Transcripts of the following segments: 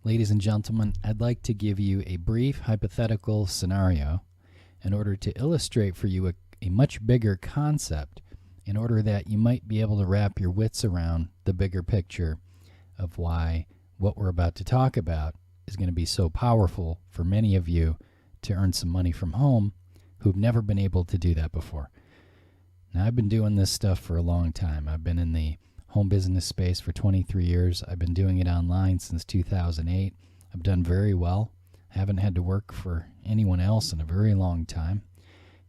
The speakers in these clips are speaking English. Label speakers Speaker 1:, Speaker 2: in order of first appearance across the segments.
Speaker 1: Ladies and gentlemen, I'd like to give you a brief hypothetical scenario in order to illustrate for you a much bigger concept, in order that you might be able to wrap your wits around the bigger picture of why what we're about to talk about is going to be so powerful for many of you to earn some money from home who've never been able to do that before. Now, I've been doing this stuff for a long time. I've been in the home business space for 23 years. I've been doing it online since 2008. I've done very well. I haven't had to work for anyone else in a very long time.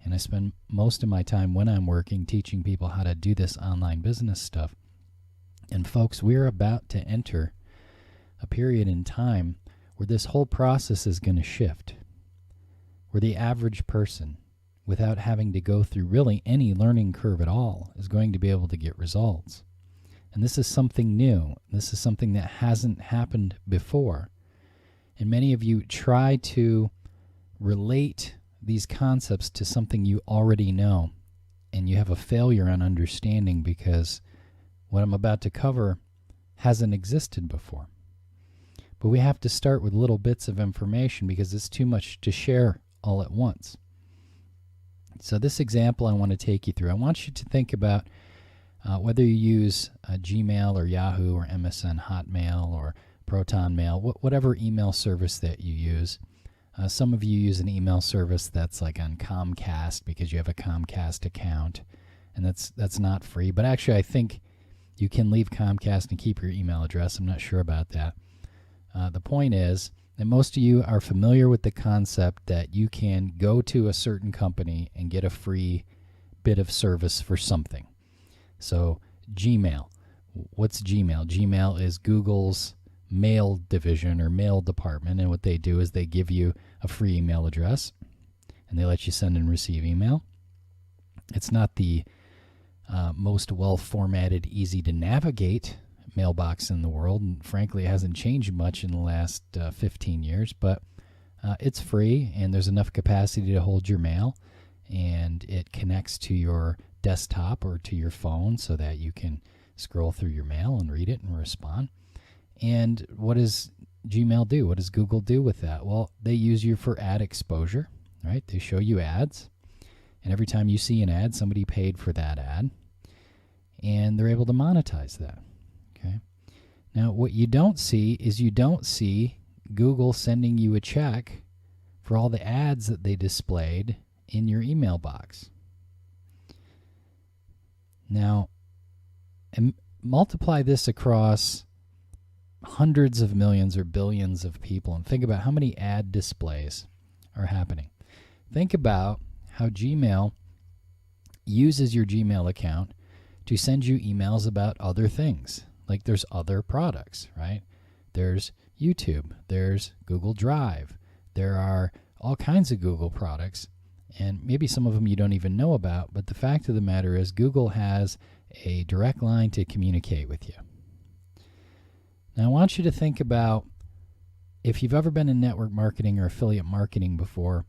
Speaker 1: And I spend most of my time when I'm working teaching people how to do this online business stuff. And folks, we're about to enter a period in time where this whole process is going to shift, where the average person, without having to go through really any learning curve at all, is going to be able to get results. And this is something new. This is something that hasn't happened before. And many of you try to relate these concepts to something you already know, and you have a failure on understanding because what I'm about to cover hasn't existed before. But we have to start with little bits of information because it's too much to share all at once. So this example I want to take you through, I want you to think about whether you use Gmail or Yahoo or MSN Hotmail or Proton Mail, whatever email service that you use. Some of you use an email service that's like on Comcast because you have a Comcast account, and that's not free. But actually, I think you can leave Comcast and keep your email address. I'm not sure about that. The point is that most of you are familiar with the concept that you can go to a certain company and get a free bit of service for something. So Gmail. What's Gmail? Gmail is Google's mail division or mail department, and what they do is they give you a free email address and they let you send and receive email. It's not the most well-formatted, easy to navigate mailbox in the world, and frankly it hasn't changed much in the last 15 years, but it's free and there's enough capacity to hold your mail, and it connects to your desktop or to your phone so that you can scroll through your mail and read it and respond. And what does Gmail do? What does Google do with that? Well, they use you for ad exposure, right? They show you ads, and every time you see an ad, somebody paid for that ad, and they're able to monetize that. Okay. Now, what you don't see is you don't see Google sending you a check for all the ads that they displayed in your email box. Now, multiply this across hundreds of millions or billions of people and think about how many ad displays are happening. Think about how Gmail uses your Gmail account to send you emails about other things. Like there's other products, right? There's YouTube, there's Google Drive, there are all kinds of Google products, and maybe some of them you don't even know about, but the fact of the matter is Google has a direct line to communicate with you. Now I want you to think about, if you've ever been in network marketing or affiliate marketing before,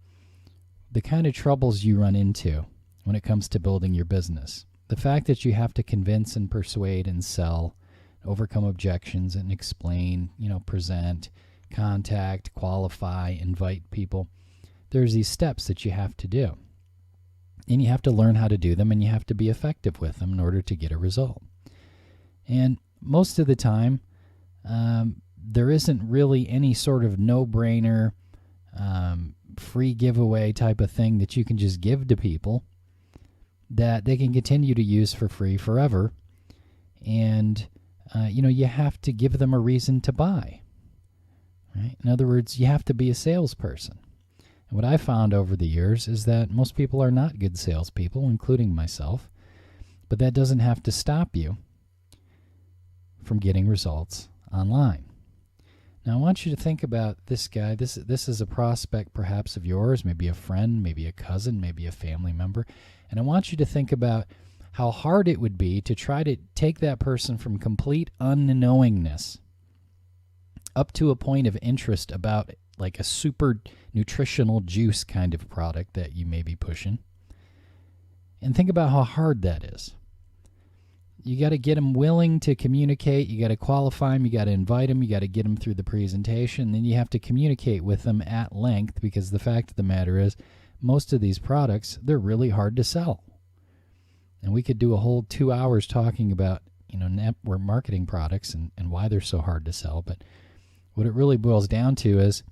Speaker 1: the kind of troubles you run into when it comes to building your business. The fact that you have to convince and persuade and sell, overcome objections and explain, present, contact, qualify, invite people. There's these steps that you have to do. And you have to learn how to do them, and you have to be effective with them in order to get a result. And most of the time, there isn't really any sort of no-brainer, free giveaway type of thing that you can just give to people that they can continue to use for free forever. And, you have to give them a reason to buy. Right? In other words, you have to be a salesperson. And what I found over the years is that most people are not good salespeople, including myself, but that doesn't have to stop you from getting results online. Now, I want you to think about this guy. This is a prospect perhaps of yours, maybe a friend, maybe a cousin, maybe a family member. And I want you to think about how hard it would be to try to take that person from complete unknowingness up to a point of interest about like a super nutritional juice kind of product that you may be pushing. And think about how hard that is. You got to get them willing to communicate. You got to qualify them. You got to invite them. You got to get them through the presentation. Then you have to communicate with them at length, because the fact of the matter is most of these products, they're really hard to sell. And we could do a whole 2 hours talking about, network marketing products and why they're so hard to sell. But what it really boils down to is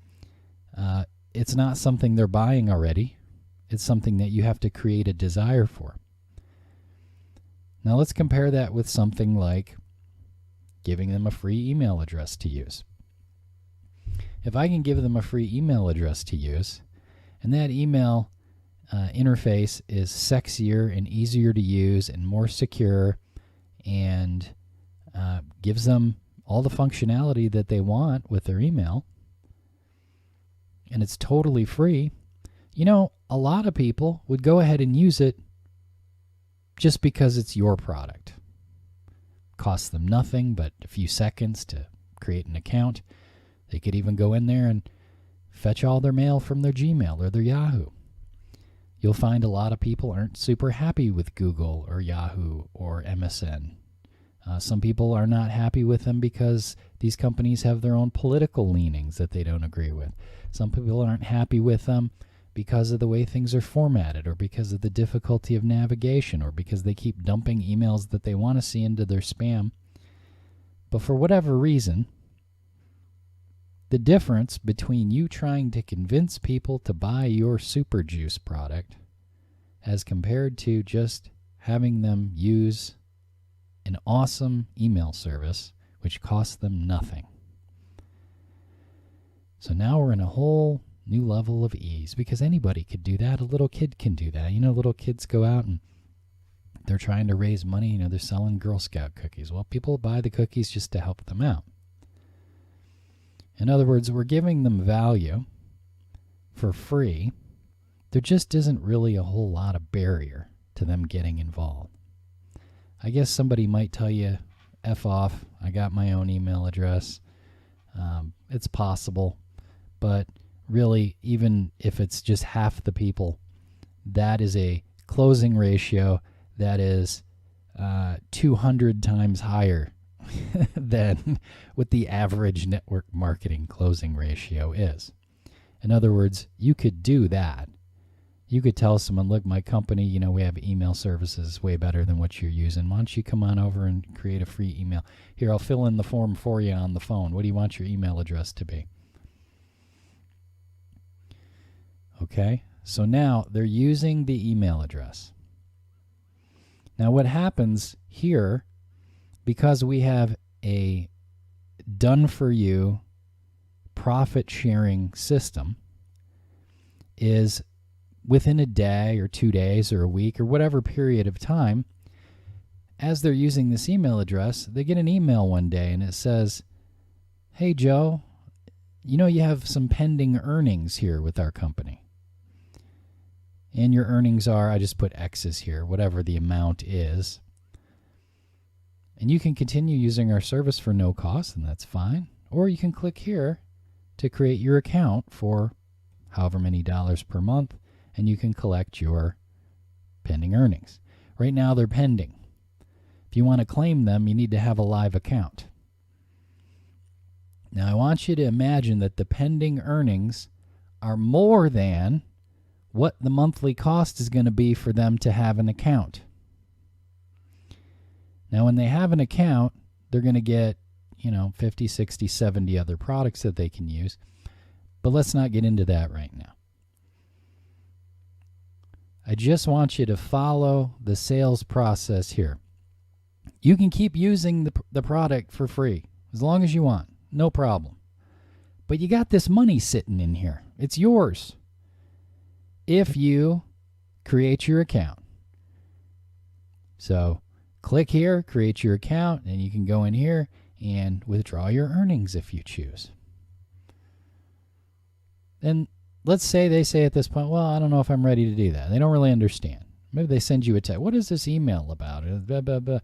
Speaker 1: it's not something they're buying already. It's something that you have to create a desire for. Now let's compare that with something like giving them a free email address to use. If I can give them a free email address to use, and that email interface is sexier and easier to use and more secure, and gives them all the functionality that they want with their email, and it's totally free, a lot of people would go ahead and use it just because it's your product. Costs them nothing but a few seconds to create an account. They could even go in there and fetch all their mail from their Gmail or their Yahoo. You'll find a lot of people aren't super happy with Google or Yahoo or MSN. Some people are not happy with them because these companies have their own political leanings that they don't agree with. Some people aren't happy with them because of the way things are formatted, or because of the difficulty of navigation, or because they keep dumping emails that they want to see into their spam. But for whatever reason, the difference between you trying to convince people to buy your Super Juice product as compared to just having them use an awesome email service which costs them nothing. So now we're in a whole new level of ease, because anybody could do that. A little kid can do that. Little kids go out and they're trying to raise money. They're selling Girl Scout cookies. Well, people buy the cookies just to help them out. In other words, we're giving them value for free. There just isn't really a whole lot of barrier to them getting involved. I guess somebody might tell you, F off, I got my own email address. It's possible, but really, even if it's just half the people, that is a closing ratio that is 200 times higher than what the average network marketing closing ratio is. In other words, you could do that. You could tell someone, look, my company, we have email services way better than what you're using. Why don't you come on over and create a free email? Here, I'll fill in the form for you on the phone. What do you want your email address to be? Okay, so now they're using the email address. Now what happens here, because we have a done-for-you profit-sharing system, is within a day or 2 days or a week or whatever period of time, as they're using this email address, they get an email one day and it says, hey, Joe, you have some pending earnings here with our company. And your earnings are, I just put X's here, whatever the amount is. And you can continue using our service for no cost, and that's fine. Or you can click here to create your account for however many dollars per month, and you can collect your pending earnings. Right now they're pending. If you want to claim them, you need to have a live account. Now I want you to imagine that the pending earnings are more than what the monthly cost is going to be for them to have an account. Now when they have an account, they're going to get 50, 60, 70 other products that they can use. But let's not get into that right now. I just want you to follow the sales process here. You can keep using the product for free as long as you want. No problem. But you got this money sitting in here. It's yours. If you create your account. So click here, create your account, and you can go in here and withdraw your earnings if you choose. And let's say they say at this point, well, I don't know if I'm ready to do that. They don't really understand. Maybe they send you a text. What is this email about? Blah, blah, blah.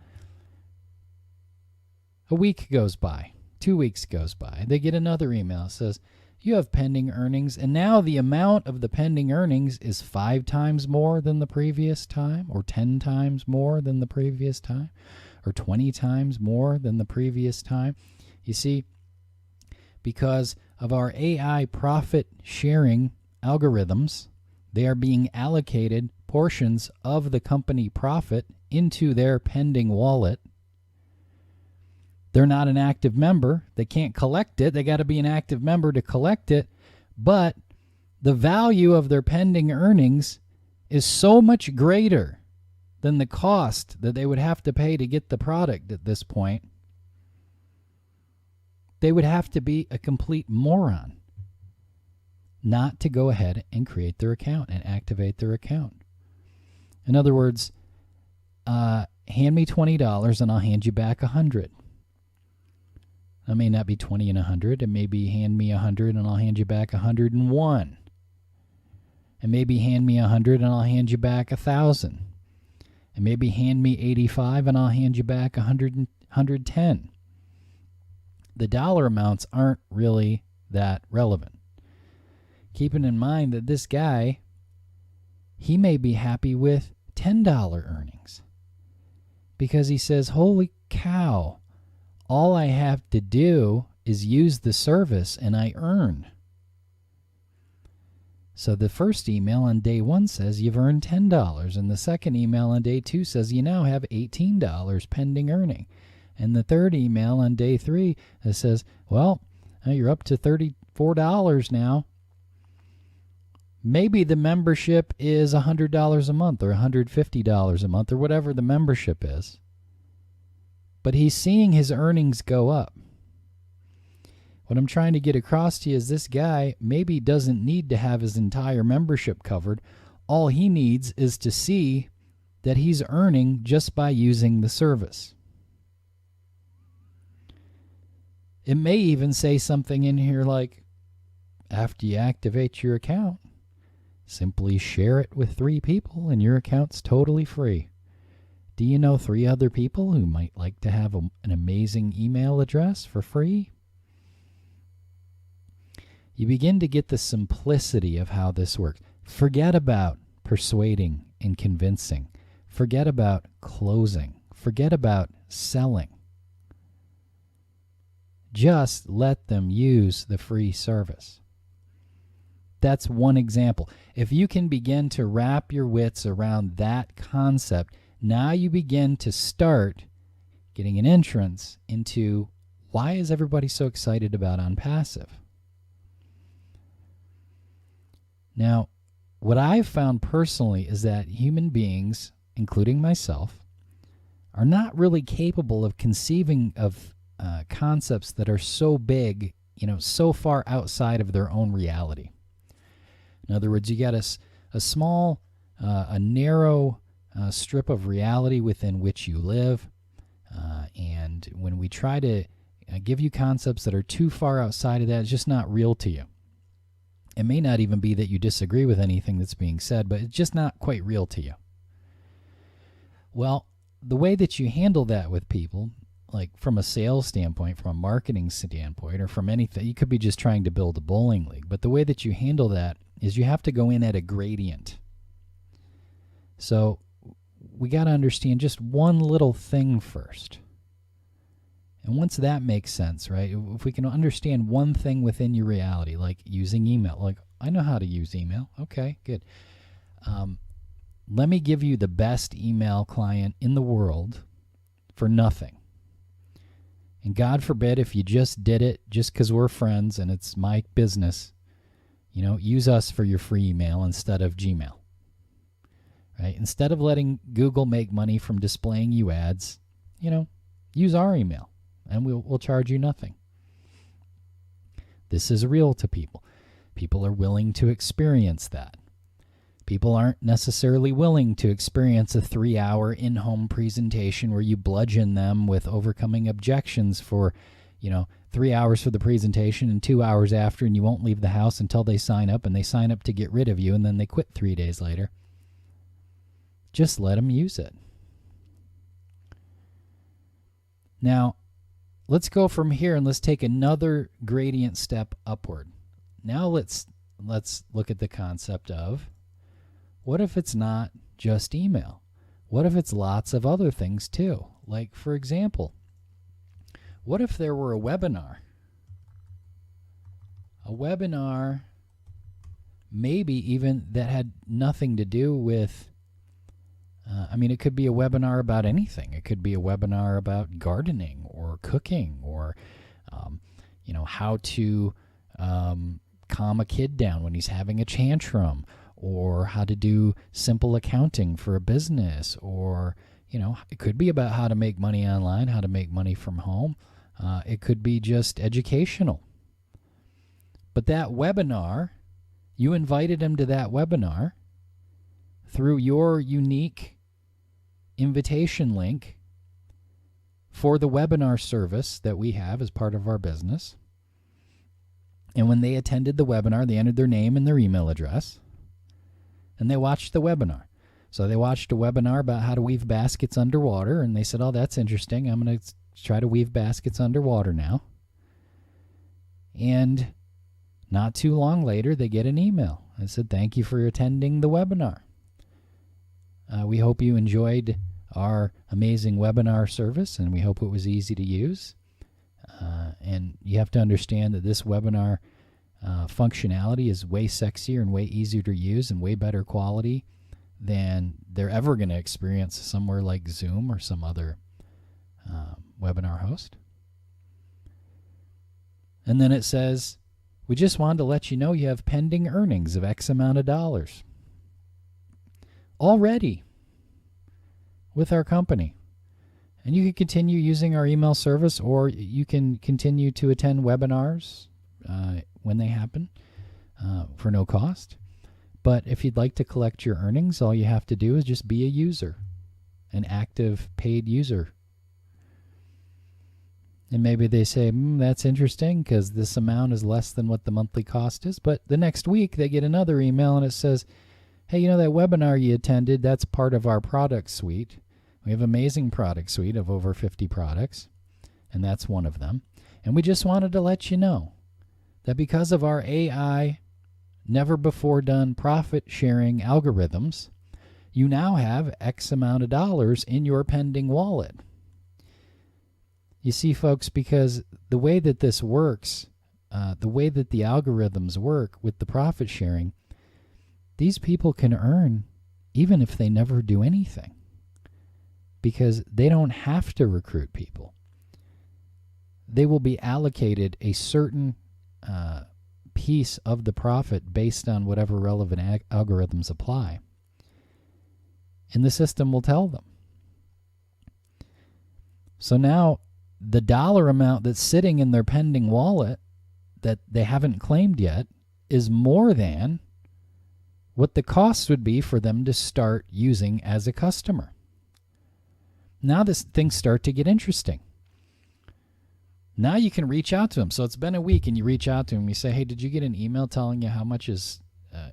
Speaker 1: A week goes by. 2 weeks goes by. They get another email that says, you have pending earnings, and now the amount of the pending earnings is 5 times more than the previous time, or 10 times more than the previous time, or 20 times more than the previous time. You see, because of our AI profit sharing algorithms, they are being allocated portions of the company profit into their pending wallet. They're not an active member. They can't collect it. They got to be an active member to collect it. But the value of their pending earnings is so much greater than the cost that they would have to pay to get the product at this point. They would have to be a complete moron not to go ahead and create their account and activate their account. In other words, hand me $20 and I'll hand you back $100. That may not be 20 and 100. It may be hand me 100 and I'll hand you back 101. And maybe hand me 100 and I'll hand you back 1,000. And maybe hand me 85 and I'll hand you back 110. The dollar amounts aren't really that relevant. Keeping in mind that this guy, he may be happy with $10 earnings because he says, holy cow, all I have to do is use the service and I earn. So the first email on day 1 says you've earned $10, and the second email on day 2 says you now have $18 pending earning. And the third email on day 3 says, well, you're up to $34 now. Maybe the membership is $100 a month or $150 a month or whatever the membership is. But he's seeing his earnings go up. What I'm trying to get across to you is this guy maybe doesn't need to have his entire membership covered. All he needs is to see that he's earning just by using the service. It may even say something in here like, after you activate your account, simply share it with 3 people and your account's totally free. Do you know 3 other people who might like to have an amazing email address for free? You begin to get the simplicity of how this works. Forget about persuading and convincing. Forget about closing. Forget about selling. Just let them use the free service. That's one example. If you can begin to wrap your wits around that concept, now you begin to start getting an entrance into why is everybody so excited about Onpassive? Now, what I've found personally is that human beings, including myself, are not really capable of conceiving of concepts that are so big, so far outside of their own reality. In other words, you got a small, a narrow strip of reality within which you live. And when we try to give you concepts that are too far outside of that, it's just not real to you. It may not even be that you disagree with anything that's being said, but it's just not quite real to you. Well, the way that you handle that with people, like from a sales standpoint, from a marketing standpoint, or from anything, you could be just trying to build a bowling league, but the way that you handle that is you have to go in at a gradient. So we got to understand just one little thing first. And once that makes sense, right, if we can understand one thing within your reality, like using email, like I know how to use email. Okay, good. Let me give you the best email client in the world for nothing. And God forbid if you just did it just because we're friends and it's my business, use us for your free email instead of Gmail. Right? Instead of letting Google make money from displaying you ads, use our email and we'll charge you nothing. This is real to people. People are willing to experience that. People aren't necessarily willing to experience a 3-hour in-home presentation where you bludgeon them with overcoming objections for, 3 hours for the presentation and 2 hours after, and you won't leave the house until they sign up, and they sign up to get rid of you, and then they quit 3 days later. Just let them use it. Now, let's go from here and let's take another gradient step upward. Now let's look at the concept of, what if it's not just email? What if it's lots of other things too? Like, for example, what if there were a webinar? A webinar maybe even that had nothing to do with, it could be a webinar about anything. It could be a webinar about gardening or cooking or, how to calm a kid down when he's having a tantrum, or how to do simple accounting for a business, or, it could be about how to make money online, how to make money from home. It could be just educational. But that webinar, you invited him to that webinar through your unique invitation link for the webinar service that we have as part of our business. And when they attended the webinar, they entered their name and their email address, and they watched the webinar. So they watched a webinar about how to weave baskets underwater, and they said, oh, that's interesting. I'm going to try to weave baskets underwater now. And not too long later, they get an email. It said, thank you for attending the webinar. We hope you enjoyed our amazing webinar service, and we hope it was easy to use. And you have to understand that this webinar functionality is way sexier and way easier to use and way better quality than they're ever going to experience somewhere like Zoom or some other webinar host. And then it says, we just wanted to let you know you have pending earnings of X amount of dollars already with our company. And you can continue using our email service, or you can continue to attend webinars when they happen for no cost. But if you'd like to collect your earnings, all you have to do is just be a user, an active paid user. And maybe they say, that's interesting because this amount is less than what the monthly cost is. But the next week they get another email and it says, hey, that webinar you attended, that's part of our product suite. We have an amazing product suite of over 50 products, and that's one of them. And we just wanted to let you know that because of our AI, never before done profit sharing algorithms, you now have X amount of dollars in your pending wallet. You see, folks, because the way that this works, the way that the algorithms work with the profit sharing, these people can earn even if they never do anything, because they don't have to recruit people. They will be allocated a certain piece of the profit based on whatever relevant algorithms apply. And the system will tell them. So now the dollar amount that's sitting in their pending wallet that they haven't claimed yet is more than what the cost would be for them to start using as a customer. Now things start to get interesting. Now you can reach out to them. So it's been a week and you reach out to them. You say, hey, did you get an email telling you how much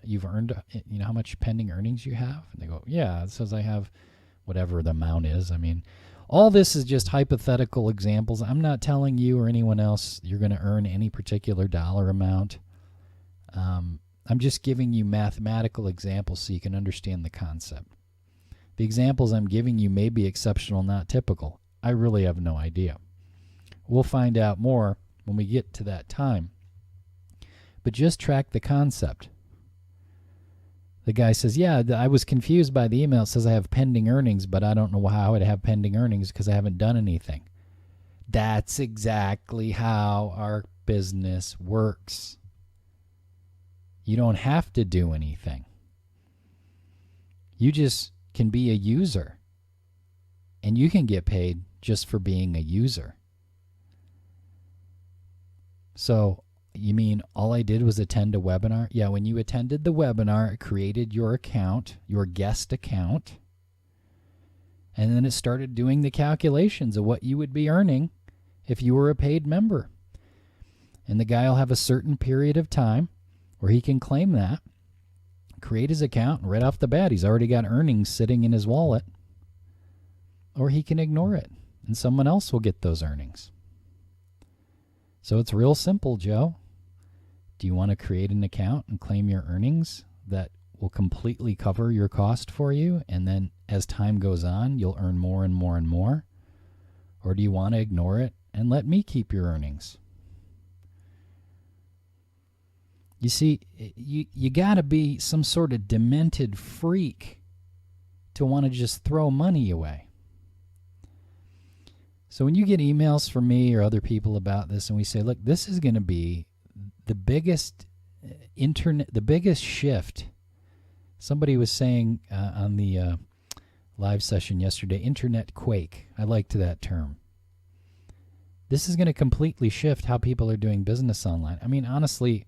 Speaker 1: you've earned, how much pending earnings you have? And they go, yeah, it says I have whatever the amount is. All this is just hypothetical examples. I'm not telling you or anyone else you're going to earn any particular dollar amount. I'm just giving you mathematical examples so you can understand the concept. The examples I'm giving you may be exceptional, not typical. I really have no idea. We'll find out more when we get to that time. But just track the concept. The guy says, yeah, I was confused by the email. It says I have pending earnings, but I don't know how I'd have pending earnings because I haven't done anything. That's exactly how our business works. You don't have to do anything. You just can be a user, and you can get paid just for being a user. So you mean all I did was attend a webinar? Yeah, when you attended the webinar, it created your account, your guest account, and then it started doing the calculations of what you would be earning if you were a paid member. And the guy will have a certain period of time where he can claim that, create his account, and right off the bat, he's already got earnings sitting in his wallet. Or he can ignore it, and someone else will get those earnings. So it's real simple, Joe. Do you want to create an account and claim your earnings that will completely cover your cost for you, and then as time goes on, you'll earn more and more and more? Or do you want to ignore it and let me keep your earnings? You see, you got to be some sort of demented freak to want to just throw money away. So when you get emails from me or other people about this, and we say, look, this is going to be the biggest the biggest shift. Somebody was saying on the live session yesterday, internet quake. I liked that term. This is going to completely shift how people are doing business online. I mean, honestly,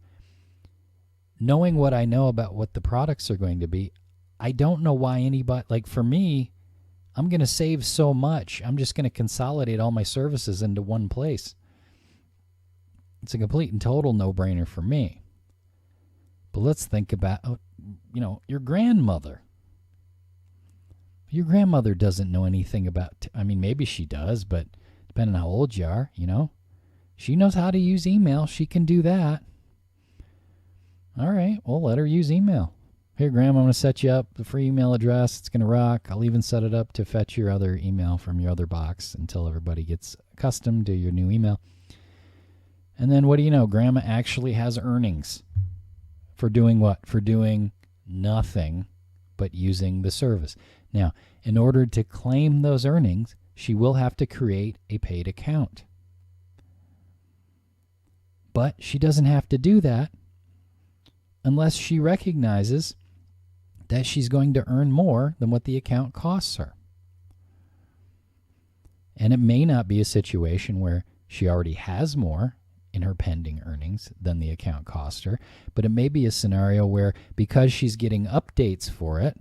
Speaker 1: knowing what I know about what the products are going to be, I don't know why anybody, like for me, I'm going to save so much. I'm just going to consolidate all my services into one place. It's a complete and total no-brainer for me. But let's think about, your grandmother. Your grandmother doesn't know anything about, maybe she does, but depending on how old you are, she knows how to use email. She can do that. All right, well, let her use email. Here, Graham, I'm going to set you up the free email address. It's going to rock. I'll even set it up to fetch your other email from your other box until everybody gets accustomed to your new email. And then what do you know? Grandma actually has earnings for doing what? For doing nothing but using the service. Now, in order to claim those earnings, she will have to create a paid account. But she doesn't have to do that unless she recognizes that she's going to earn more than what the account costs her. And it may not be a situation where she already has more in her pending earnings than the account cost her, but it may be a scenario where because she's getting updates for it,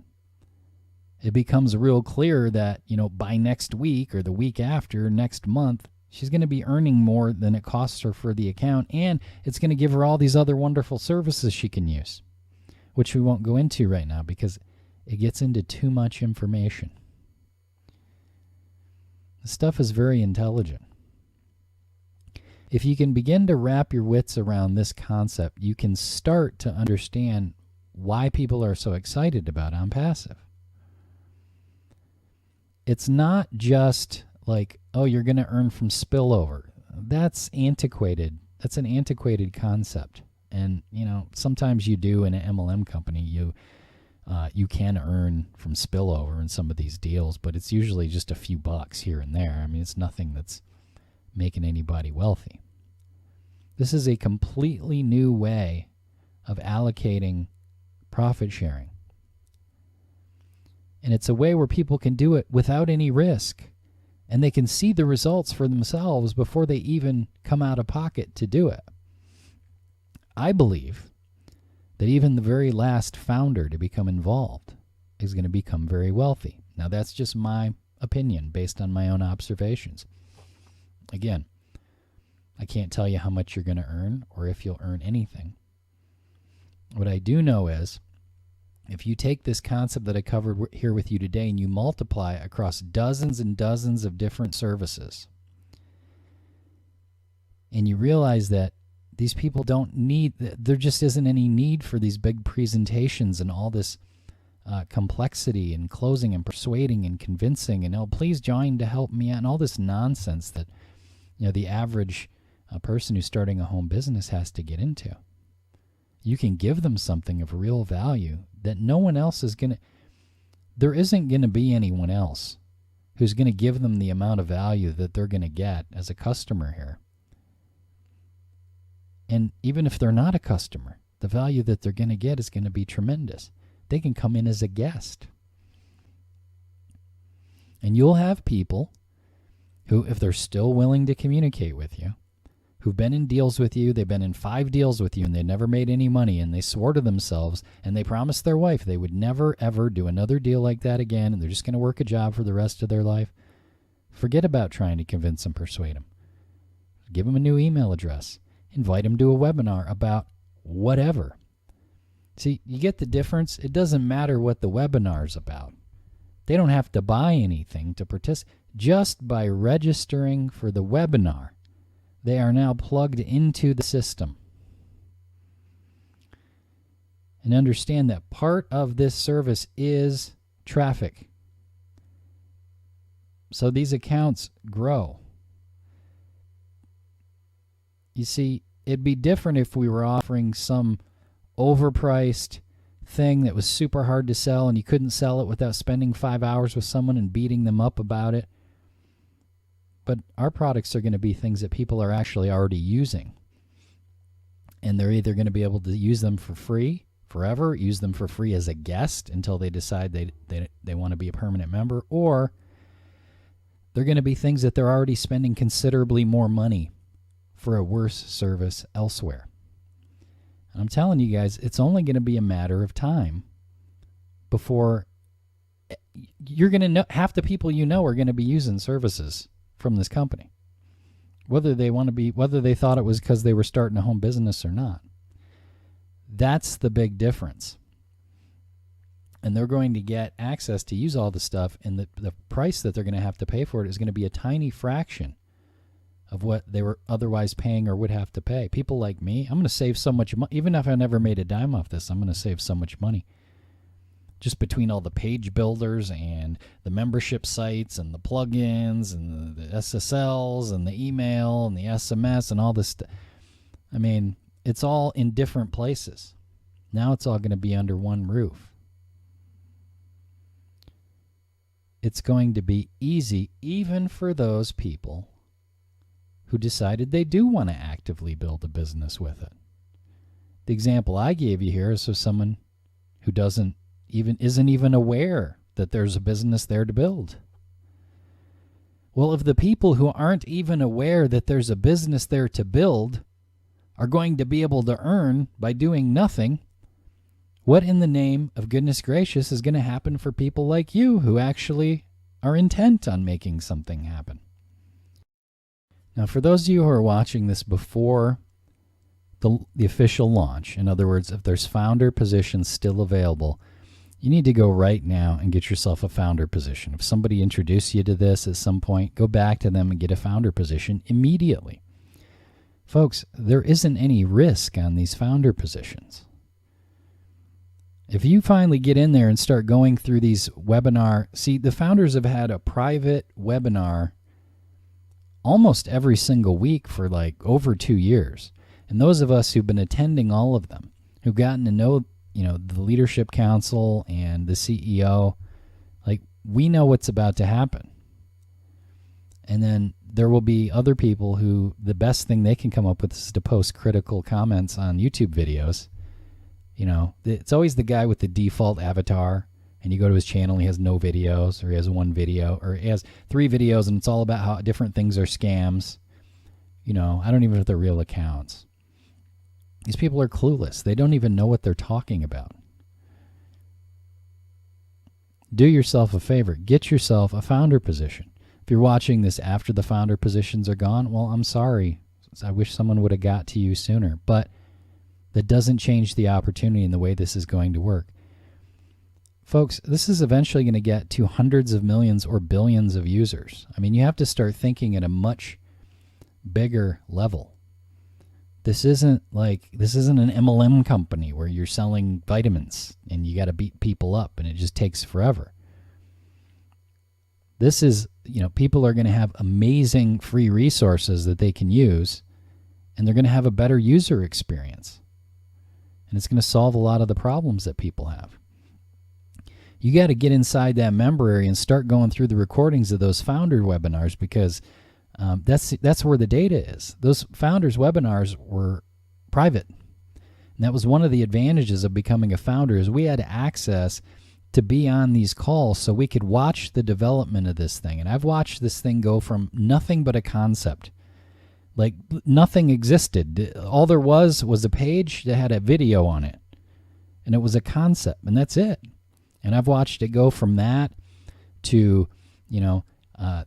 Speaker 1: it becomes real clear that, by next week or the week after, next month, she's going to be earning more than it costs her for the account, and it's going to give her all these other wonderful services she can use, which we won't go into right now because it gets into too much information. The stuff is very intelligent. If you can begin to wrap your wits around this concept, you can start to understand why people are so excited about Onpassive. It's not just like, oh, you're going to earn from spillover. That's antiquated. That's an antiquated concept. And, sometimes you do in an MLM company, you can earn from spillover in some of these deals, but it's usually just a few bucks here and there. It's nothing that's making anybody wealthy. This is a completely new way of allocating profit sharing. And it's a way where people can do it without any risk. And they can see the results for themselves before they even come out of pocket to do it. I believe that even the very last founder to become involved is going to become very wealthy. Now, that's just my opinion based on my own observations. Again, I can't tell you how much you're going to earn or if you'll earn anything. What I do know is if you take this concept that I covered here with you today and you multiply it across dozens and dozens of different services, and you realize that these people don't need, there just isn't any need for these big presentations and all this complexity and closing and persuading and convincing and, oh, please join to help me out, and all this nonsense that the average person who's starting a home business has to get into. You can give them something of real value that no one else is going to, there isn't going to be anyone else who's going to give them the amount of value that they're going to get as a customer here. And even if they're not a customer, the value that they're going to get is going to be tremendous. They can come in as a guest. And you'll have people who, if they're still willing to communicate with you, who've been in deals with you, they've been in 5 deals with you, and they never made any money, and they swore to themselves, and they promised their wife they would never, ever do another deal like that again, and they're just going to work a job for the rest of their life. Forget about trying to convince them, persuade them. Give them a new email address. Invite them to a webinar about whatever. See, you get the difference? It doesn't matter what the webinar's about. They don't have to buy anything to participate. Just by registering for the webinar, they are now plugged into the system. And understand that part of this service is traffic. So these accounts grow. You see, it'd be different if we were offering some overpriced thing that was super hard to sell and you couldn't sell it without spending 5 hours with someone and beating them up about it. But our products are going to be things that people are actually already using. And they're either going to be able to use them for free forever, use them for free as a guest until they decide they want to be a permanent member, or they're going to be things that they're already spending considerably more money for a worse service elsewhere. And I'm telling you guys, it's only going to be a matter of time before you're going to know half the people you know are going to be using services from this company, whether they thought it was because they were starting a home business or not. That's the big difference. And they're going to get access to use all the stuff, and the price that they're going to have to pay for it is going to be a tiny fraction of what they were otherwise paying or would have to pay. People like me, I'm going to save so much money. Even if I never made a dime off this, I'm going to save so much money. Just between all the page builders and the membership sites and the plugins and the SSLs and the email and the SMS and all this stuff. I mean, it's all in different places. Now it's all going to be under one roof. It's going to be easy even for those people who decided they do want to actively build a business with it. The example I gave you here is of someone who isn't even aware that there's a business there to build. Well, if the people who aren't even aware that there's a business there to build are going to be able to earn by doing nothing, what in the name of goodness gracious is going to happen for people like you who actually are intent on making something happen? Now, for those of you who are watching this before the official launch, in other words, if there's founder positions still available, you need to go right now and get yourself a founder position. If somebody introduced you to this at some point, go back to them and get a founder position immediately. Folks, there isn't any risk on these founder positions. If you finally get in there and start going through these the founders have had a private webinar almost every single week for like over 2 years. And those of us who've been attending all of them, who've gotten to know, the leadership council and the CEO, like, we know what's about to happen. And then there will be other people who the best thing they can come up with is to post critical comments on YouTube videos. It's always the guy with the default avatar, and you go to his channel and he has no videos, or he has one video, or he has 3 videos and it's all about how different things are scams. I don't even know if they're real accounts. These people are clueless. They don't even know what they're talking about. Do yourself a favor. Get yourself a founder position. If you're watching this after the founder positions are gone, well, I'm sorry. I wish someone would have got to you sooner. But that doesn't change the opportunity and the way this is going to work. Folks, this is eventually going to get to hundreds of millions or billions of users. I mean, you have to start thinking at a much bigger level. This isn't an MLM company where you're selling vitamins and you got to beat people up and it just takes forever. This is, people are going to have amazing free resources that they can use, and they're going to have a better user experience. And it's going to solve a lot of the problems that people have. You got to get inside that member area and start going through the recordings of those founder webinars, because that's where the data is. Those founders webinars were private. And that was one of the advantages of becoming a founder, is we had access to be on these calls so we could watch the development of this thing. And I've watched this thing go from nothing but a concept. Like, nothing existed. All there was a page that had a video on it. And it was a concept, and that's it. And I've watched it go from that to,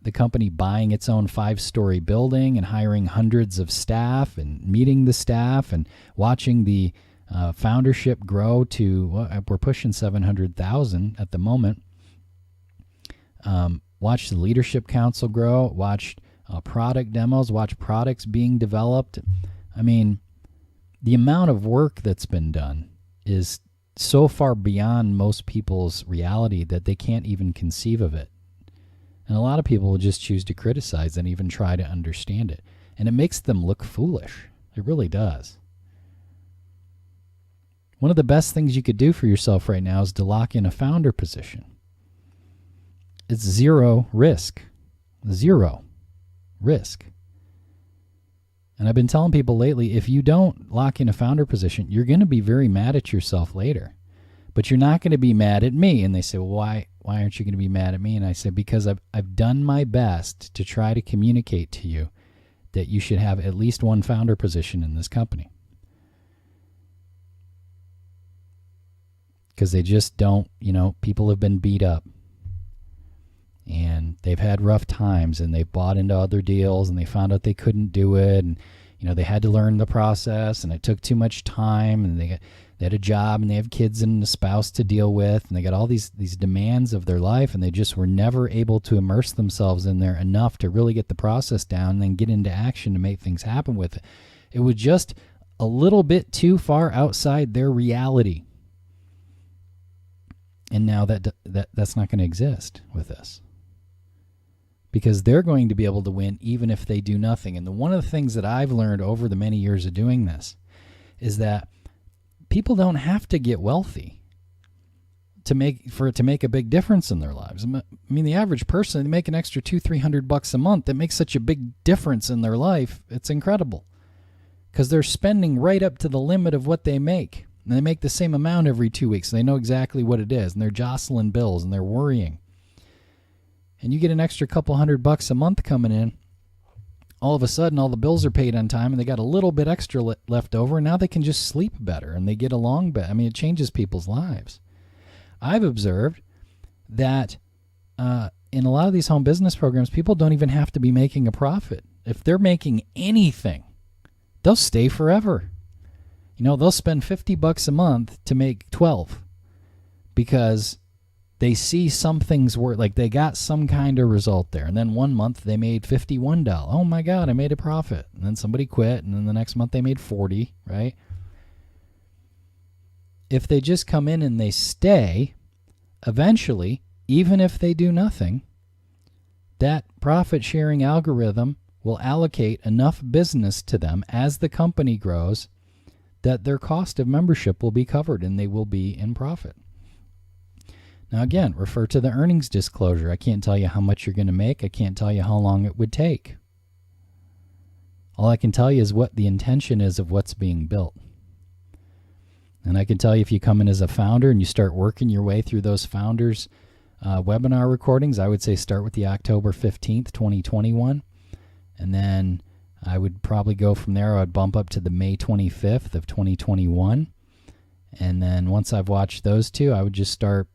Speaker 1: the company buying its own 5-story building and hiring hundreds of staff and meeting the staff and watching the foundership grow to, we're pushing 700,000 at the moment. Watched the leadership council grow, watched product demos, watched products being developed. I mean, the amount of work that's been done is so far beyond most people's reality that they can't even conceive of it. And a lot of people will just choose to criticize and even try to understand it. And it makes them look foolish. It really does. One of the best things you could do for yourself right now is to lock in a founder position. It's zero risk. Zero risk. And I've been telling people lately, if you don't lock in a founder position, you're going to be very mad at yourself later. But you're not going to be mad at me. And they say, well, why aren't you going to be mad at me? And I say, because I've done my best to try to communicate to you that you should have at least one founder position in this company. Because they just don't, people have been beat up. And they've had rough times, and they've bought into other deals, and they found out they couldn't do it. And, they had to learn the process, and it took too much time, and they had a job, and they have kids and a spouse to deal with, and they got all these demands of their life, and they just were never able to immerse themselves in there enough to really get the process down and then get into action to make things happen with it. It was just a little bit too far outside their reality. And now that's not going to exist with this. Because they're going to be able to win even if they do nothing. And one of the things that I've learned over the many years of doing this is that people don't have to get wealthy for it to make a big difference in their lives. I mean, the average person, they make an extra $200-300 a month. That makes such a big difference in their life. It's incredible. Because they're spending right up to the limit of what they make. And they make the same amount every 2 weeks. They know exactly what it is. And they're jostling bills and they're worrying. And you get an extra couple $100 a month coming in, all of a sudden all the bills are paid on time and they got a little bit extra left over, and now they can just sleep better and they get along better. I mean, it changes people's lives. I've observed that in a lot of these home business programs, people don't even have to be making a profit. If they're making anything, they'll stay forever. They'll spend $50 a month to make 12 because they see some things work, like they got some kind of result there. And then one month they made $51. Oh my God, I made a profit. And then somebody quit. And then the next month they made 40, right? If they just come in and they stay, eventually, even if they do nothing, that profit sharing algorithm will allocate enough business to them as the company grows that their cost of membership will be covered and they will be in profit. Now, again, refer to the earnings disclosure. I can't tell you how much you're going to make. I can't tell you how long it would take. All I can tell you is what the intention is of what's being built. And I can tell you if you come in as a founder and you start working your way through those founders' webinar recordings, I would say start with the October 15th, 2021. And then I would probably go from there. I would bump up to the May 25th of 2021. And then once I've watched those two, I would just start,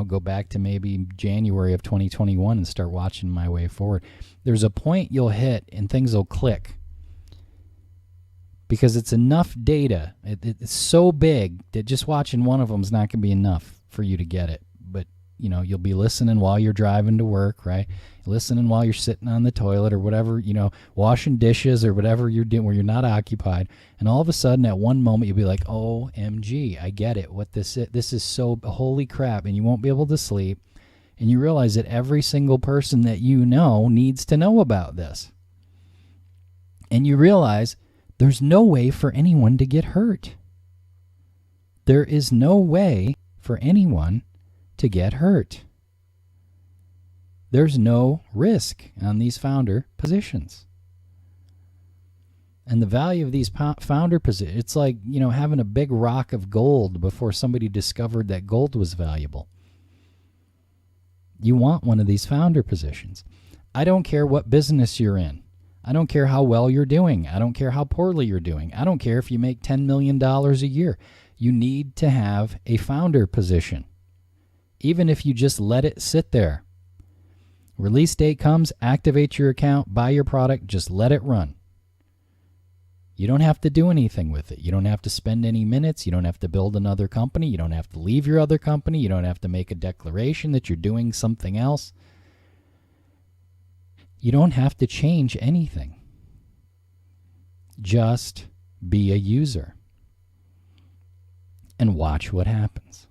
Speaker 1: go back to maybe January of 2021 and start watching my way forward. There's a point you'll hit and things will click because it's enough data. It's so big that just watching one of them is not going to be enough for you to get it. But, you'll be listening while you're driving to work, right? Listening while you're sitting on the toilet or whatever, washing dishes or whatever you're doing where you're not occupied. And all of a sudden at one moment you'll be like, OMG, I get it. What this is. This is so holy crap. And you won't be able to sleep. And you realize that every single person that you know needs to know about this. And you realize there's no way for anyone to get hurt. There is no way for anyone to get hurt. There's no risk on these founder positions. And the value of these founder positions, it's like, having a big rock of gold before somebody discovered that gold was valuable. You want one of these founder positions. I don't care what business you're in. I don't care how well you're doing. I don't care how poorly you're doing. I don't care if you make $10 million a year. You need to have a founder position. Even if you just let it sit there. Release date comes, activate your account, buy your product, just let it run. You don't have to do anything with it. You don't have to spend any minutes. You don't have to build another company. You don't have to leave your other company. You don't have to make a declaration that you're doing something else. You don't have to change anything. Just be a user and watch what happens.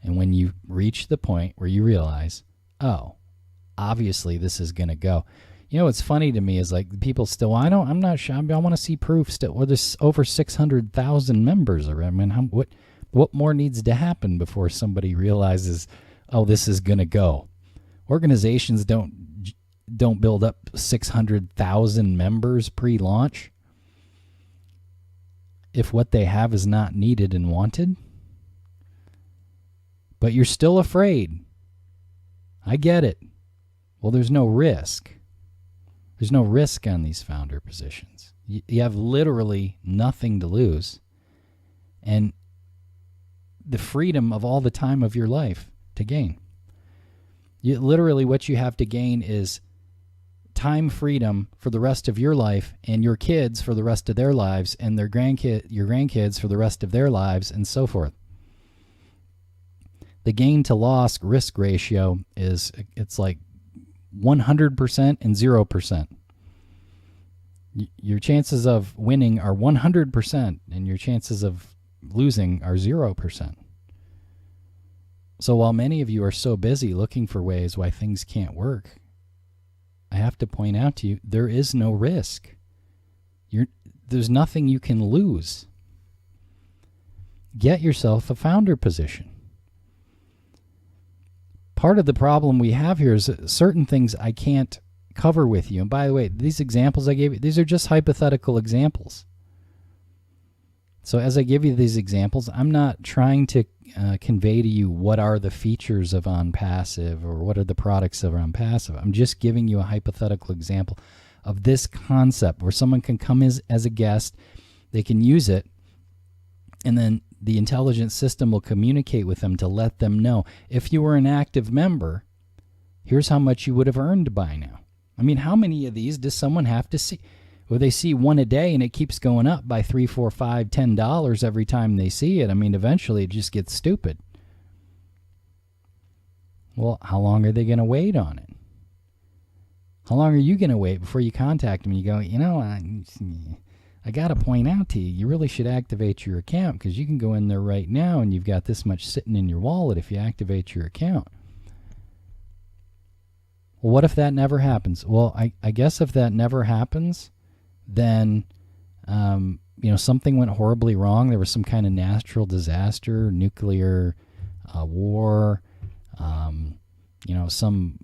Speaker 1: And when you reach the point where you realize, oh, obviously this is going to go. You know, what's funny to me is like people still, I'm not sure. I want to see proof still. Well, there's over 600,000 members. I mean, what more needs to happen before somebody realizes, oh, this is going to go? Organizations don't build up 600,000 members pre-launch if what they have is not needed and wanted. But you're still afraid. I get it. Well, there's no risk. There's no risk on these founder positions. You have literally nothing to lose, and the freedom of all the time of your life to gain. Literally what you have to gain is time freedom for the rest of your life, and your kids for the rest of their lives, and your grandkids for the rest of their lives, and so forth. The gain to loss risk ratio it's like 100% and 0%. Your chances of winning are 100%, and your chances of losing are 0%. So while many of you are so busy looking for ways why things can't work, I have to point out to you, there is no risk. There's nothing you can lose. Get yourself a founder position. Part of the problem we have here is certain things I can't cover with you. And by the way, these examples I gave you, these are just hypothetical examples. So as I give you these examples, I'm not trying to convey to you what are the features of Onpassive or what are the products of Onpassive. I'm just giving you a hypothetical example of this concept where someone can come as a guest, they can use it, and then the intelligent system will communicate with them to let them know, if you were an active member, here's how much you would have earned by now. I mean, how many of these does someone have to see? Well, they see one a day and it keeps going up by $3, $4, $5, $10 every time they see it. I mean, eventually it just gets stupid. Well, how long are they going to wait on it? How long are you going to wait before you contact them and you go, you know, I got to point out to you, you really should activate your account because you can go in there right now and you've got this much sitting in your wallet if you activate your account. Well, what if that never happens? Well, I guess if that never happens, then something went horribly wrong. There was some kind of natural disaster, nuclear war, some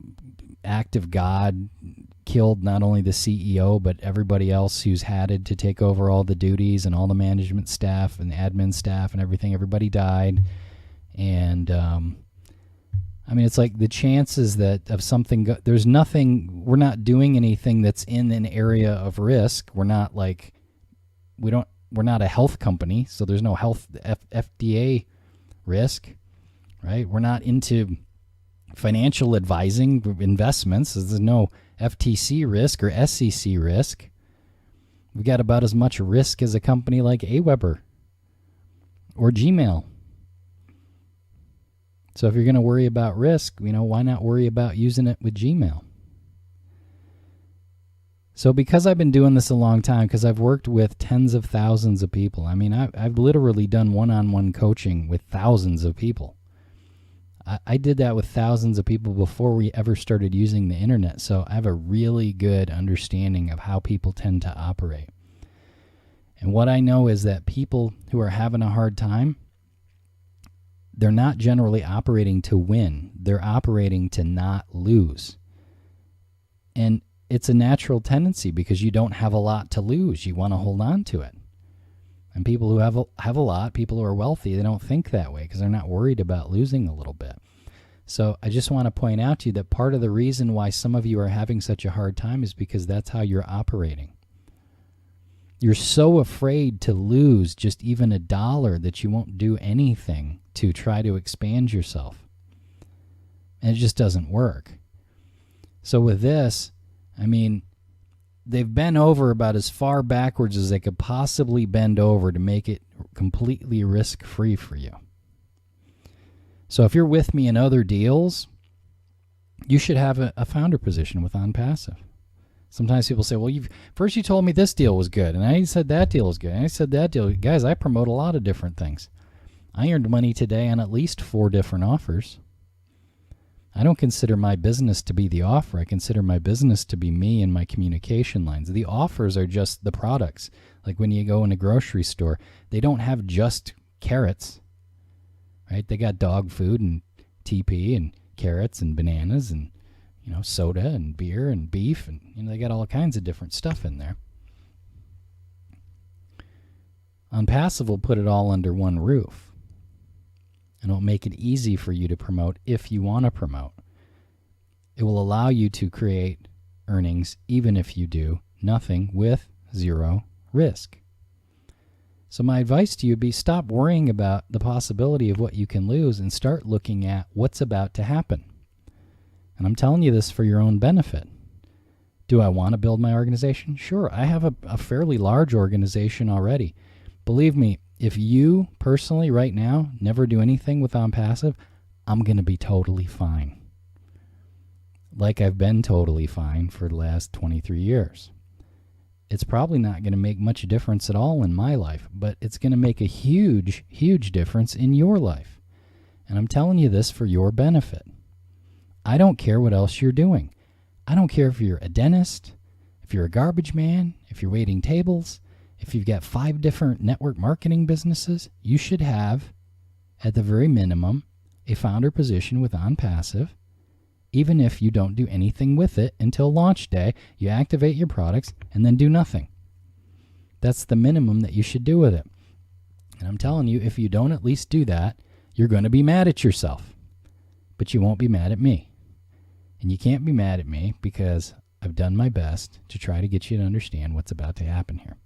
Speaker 1: act of God killed not only the CEO but everybody else who's had it to take over all the duties and all the management staff and the admin staff and everything. Everybody died, and it's like the chances that of something there's nothing. We're not doing anything that's in an area of risk. We're not we're not a health company, so there's no health FDA risk, right? We're not into financial advising, investments. There's no FTC risk or SEC risk. We've got about as much risk as a company like Aweber or Gmail. So if you're going to worry about risk, why not worry about using it with Gmail? So because I've been doing this a long time, because I've worked with tens of thousands of people, I've literally done one-on-one coaching with thousands of people. I did that with thousands of people before we ever started using the internet, so I have a really good understanding of how people tend to operate. And what I know is that people who are having a hard time, they're not generally operating to win. They're operating to not lose. And it's a natural tendency because you don't have a lot to lose. You want to hold on to it. And people who have a lot, people who are wealthy, they don't think that way because they're not worried about losing a little bit. So I just want to point out to you that part of the reason why some of you are having such a hard time is because that's how you're operating. You're so afraid to lose just even $1 that you won't do anything to try to expand yourself. And it just doesn't work. So with this, they've bent over about as far backwards as they could possibly bend over to make it completely risk-free for you. So if you're with me in other deals, you should have a founder position with Onpassive. Sometimes people say, well, first you told me this deal was good, and I said that deal was good, and I said that deal. Guys, I promote a lot of different things. I earned money today on at least 4 different offers. I don't consider my business to be the offer. I consider my business to be me and my communication lines. The offers are just the products. Like when you go in a grocery store, they don't have just carrots, right? They got dog food and TP and carrots and bananas and, soda and beer and beef, and they got all kinds of different stuff in there. Onpassive will put it all under one roof, and it'll make it easy for you to promote if you want to promote. It will allow you to create earnings even if you do nothing with zero risk. So my advice to you would be stop worrying about the possibility of what you can lose and start looking at what's about to happen. And I'm telling you this for your own benefit. Do I want to build my organization? Sure, I have a fairly large organization already. Believe me, if you personally right now never do anything with Onpassive, I'm going to be totally fine. Like I've been totally fine for the last 23 years. It's probably not going to make much difference at all in my life, but it's going to make a huge, huge difference in your life. And I'm telling you this for your benefit. I don't care what else you're doing. I don't care if you're a dentist, if you're a garbage man, if you're waiting tables, if you've got 5 different network marketing businesses. You should have, at the very minimum, a founder position with Onpassive. Even if you don't do anything with it until launch day, you activate your products and then do nothing. That's the minimum that you should do with it. And I'm telling you, if you don't at least do that, you're going to be mad at yourself. But you won't be mad at me. And you can't be mad at me because I've done my best to try to get you to understand what's about to happen here.